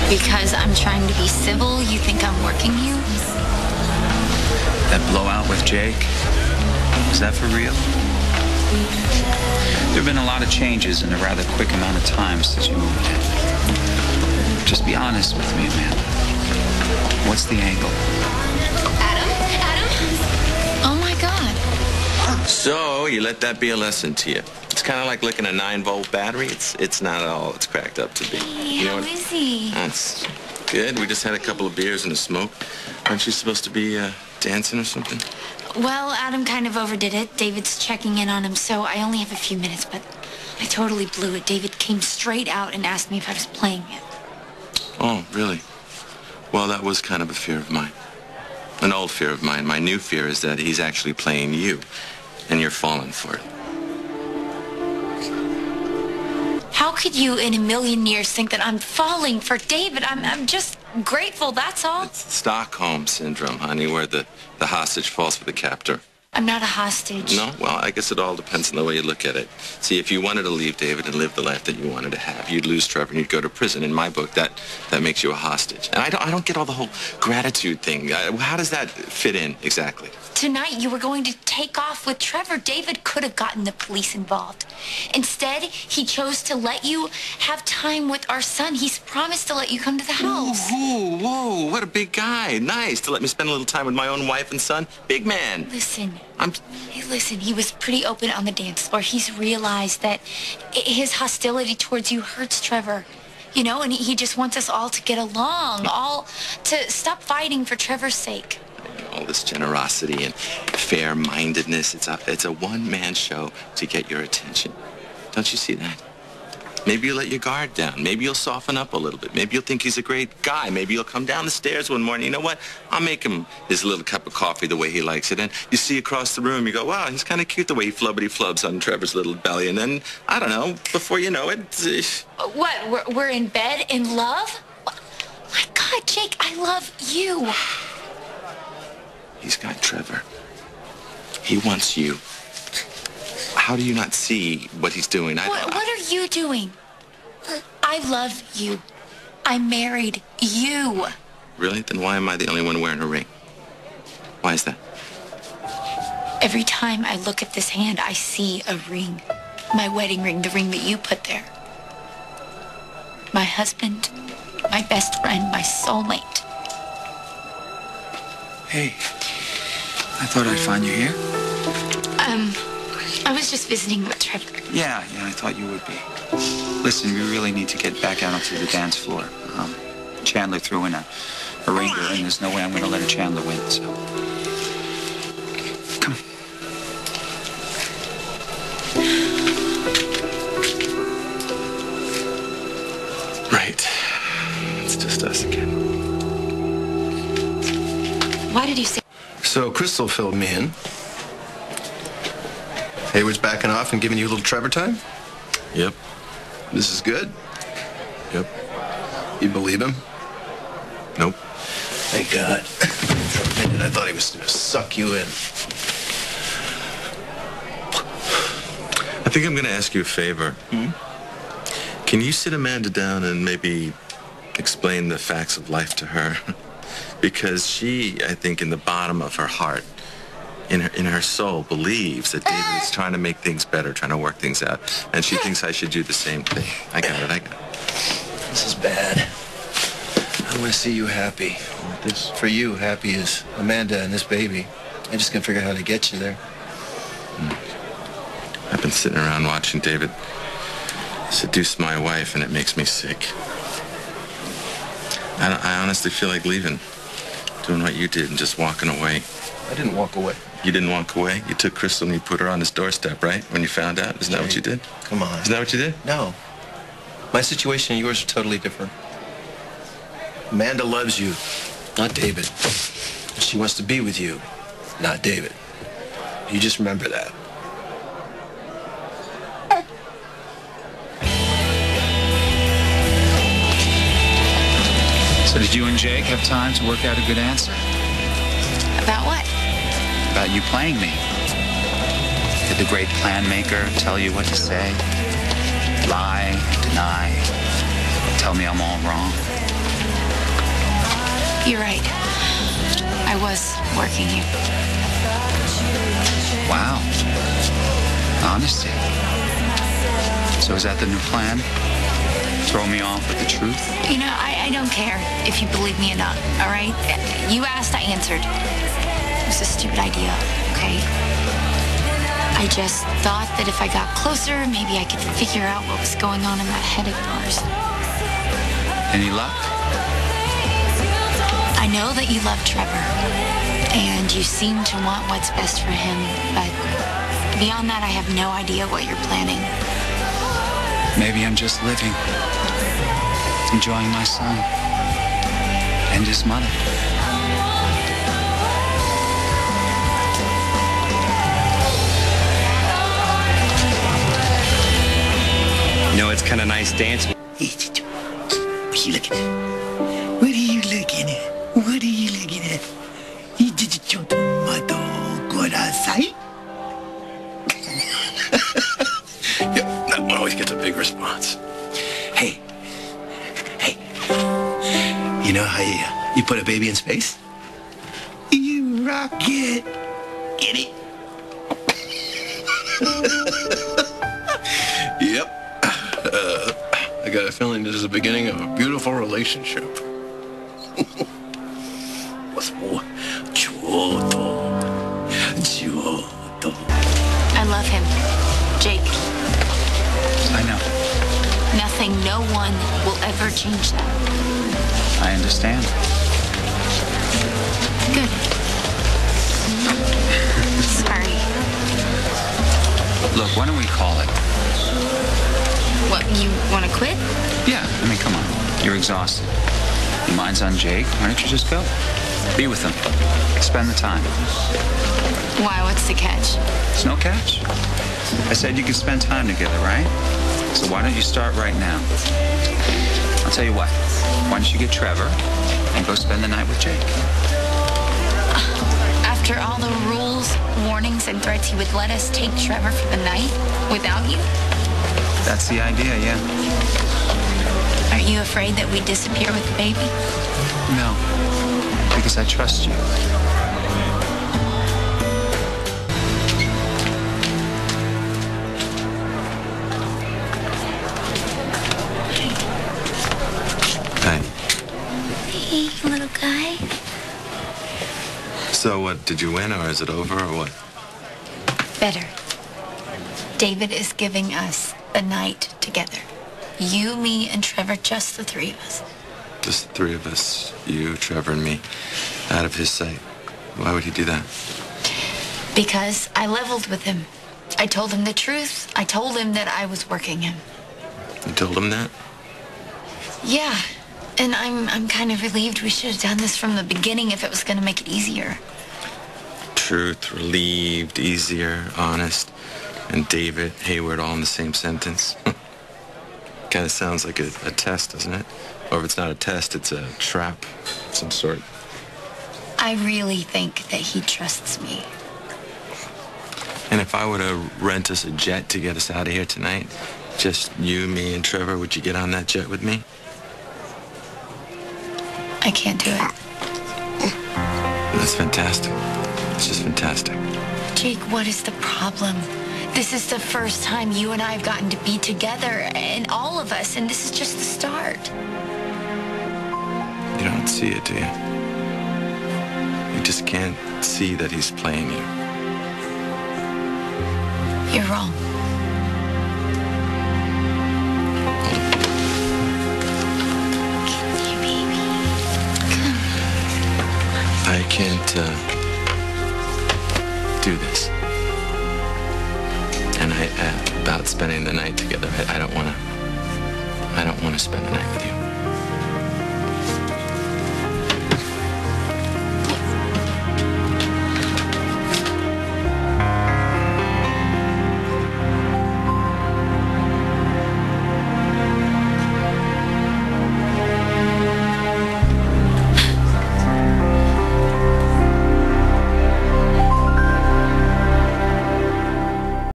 Because I'm trying to be civil, you think I'm working you? That blowout with Jake, is that for real? There have been a lot of changes in a rather quick amount of time since you moved in. Just be honest with me, Amanda. What's the angle? Adam? Oh my God. So, you let that be a lesson to you. It's kind of like licking a 9-volt battery. It's not all it's cracked up to be. Hey, how is he? That's good. We just had a couple of beers and a smoke. Aren't you supposed to be dancing or something? Well, Adam kind of overdid it. David's checking in on him, so I only have a few minutes, but I totally blew it. David came straight out and asked me if I was playing it. Oh, really? Well, that was kind of a fear of mine. An old fear of mine. My new fear is that he's actually playing you, and you're falling for it. How could you in a million years think that I'm falling for David? I'm just grateful, that's all. It's Stockholm Syndrome, honey, where the hostage falls for the captor. I'm not a hostage. No? Well, I guess it all depends on the way you look at it. See, if you wanted to leave David and live the life that you wanted to have, you'd lose Trevor and you'd go to prison. In my book, that makes you a hostage. And I don't get all the whole gratitude thing. How does that fit in exactly? Tonight, you were going to take off with Trevor. David could have gotten the police involved. Instead, he chose to let you have time with our son. He's promised to let you come to the house. Whoa, what a big guy. Nice to let me spend a little time with my own wife and son. Big man. Listen, he was pretty open on the dance floor. He's realized that his hostility towards you hurts Trevor. You know, and he just wants us all to get along, all to stop fighting for Trevor's sake. All this generosity and fair-mindedness, it's a one-man show to get your attention. Don't you see that? Maybe you'll let your guard down. Maybe you'll soften up a little bit. Maybe you'll think he's a great guy. Maybe you'll come down the stairs one morning. You know what? I'll make him his little cup of coffee the way he likes it. And you see across the room, you go, wow, he's kind of cute the way he flubby-flubs on Trevor's little belly. And then, I don't know, before you know it... What? We're in bed in love? My God, Jake, I love you. He's got Trevor. He wants you. How do you not see what he's doing? What are you doing? I love you. I married you. Really? Then why am I the only one wearing a ring? Why is that? Every time I look at this hand, I see a ring. My wedding ring, the ring that you put there. My husband, my best friend, my soulmate. Hey, I thought I'd find you here. I was just visiting with Trevor. Yeah, I thought you would be. Listen, we really need to get back out onto the dance floor. Chandler threw in a ringer, and there's no way I'm going to let a Chandler win, so... Come. Right. It's just us again. Why did you say... So Crystal filled me in. Hayward's backing off and giving you a little Trevor time? Yep. This is good. Yep. You believe him? Nope. Thank God. For a minute, I thought he was going to suck you in. I think I'm going to ask you a favor. Can you sit Amanda down and maybe explain the facts of life to her? Because she, I think, in the bottom of her heart, in her soul, believes that David is trying to make things better, trying to work things out. And she thinks I should do the same thing. I got it. This is bad. I want to see you happy. This? For you, happy is Amanda and this baby. I just can't figure out how to get you there. I've been sitting around watching David seduce my wife, and it makes me sick. I honestly feel like leaving, doing what you did and just walking away. I didn't walk away. You didn't walk away? You took Crystal and you put her on his doorstep, right? When you found out? Isn't that what you did? Come on. Isn't that what you did? No. My situation and yours are totally different. Amanda loves you, not David. She wants to be with you, not David. You just remember that. So did you and Jake have time to work out a good answer? About what? About you playing me. Did the great plan maker tell you what to say? Lie, deny, tell me I'm all wrong? You're right. I was working you. Wow. Honesty. So is that the new plan? Throw me off with the truth? You know, I don't care if you believe me or not, all right? You asked, I answered. It was a stupid idea, okay? I just thought that if I got closer, maybe I could figure out what was going on in that head of yours. Any luck? I know that you love Trevor, and you seem to want what's best for him, but beyond that, I have no idea what you're planning. Maybe I'm just living, enjoying my son and his mother. You know, it's kind of nice dancing. What are you looking at? What are you looking at? What are you looking at? Yeah, that one always gets a big response. Hey. You know how you put a baby in space? You rocket. Get it? Yep. I got a feeling this is the beginning of a beautiful relationship. What's more? Choto. I love him. Jake, I know. nothing, no one will ever change that. I understand. Good. Sorry. Look, why don't we call it? What, you want to quit? Yeah, I mean, come on. You're exhausted. Your mind's on Jake. Why don't you just go? Be with him. Spend the time. Why, what's the catch? There's no catch. I said you could spend time together, right? So why don't you start right now? I'll tell you what. Why don't you get Trevor and go spend the night with Jake? After all the rules, warnings, and threats, you would let us take Trevor for the night without you? That's the idea, yeah. Aren't you afraid that we'd disappear with the baby? No, because I trust you. Hey. Hey, little guy. So what, did you win or is it over or what? Better. David is giving us a night together. You, me, and Trevor, just the three of us. Just the three of us, you, Trevor, and me, out of his sight. Why would he do that? Because I leveled with him. I told him the truth. I told him that I was working him. You told him that? Yeah. And I'm kind of relieved we should have done this from the beginning if it was going to make it easier. Truth, relieved, easier, honest, and David Hayward all in the same sentence. Kind of sounds like a test, doesn't it? Or if it's not a test, it's a trap of some sort. I really think that he trusts me. And if I were to rent us a jet to get us out of here tonight, just you, me, and Trevor, would you get on that jet with me? I can't do it. That's fantastic. It's just fantastic. Jake, what is the problem? This is the first time you and I have gotten to be together, and all of us, and this is just the start. You don't see it, do you? You just can't see that he's playing you. You're wrong. Come here, baby. I can't do this. And about spending the night together, I don't want to spend the night with you.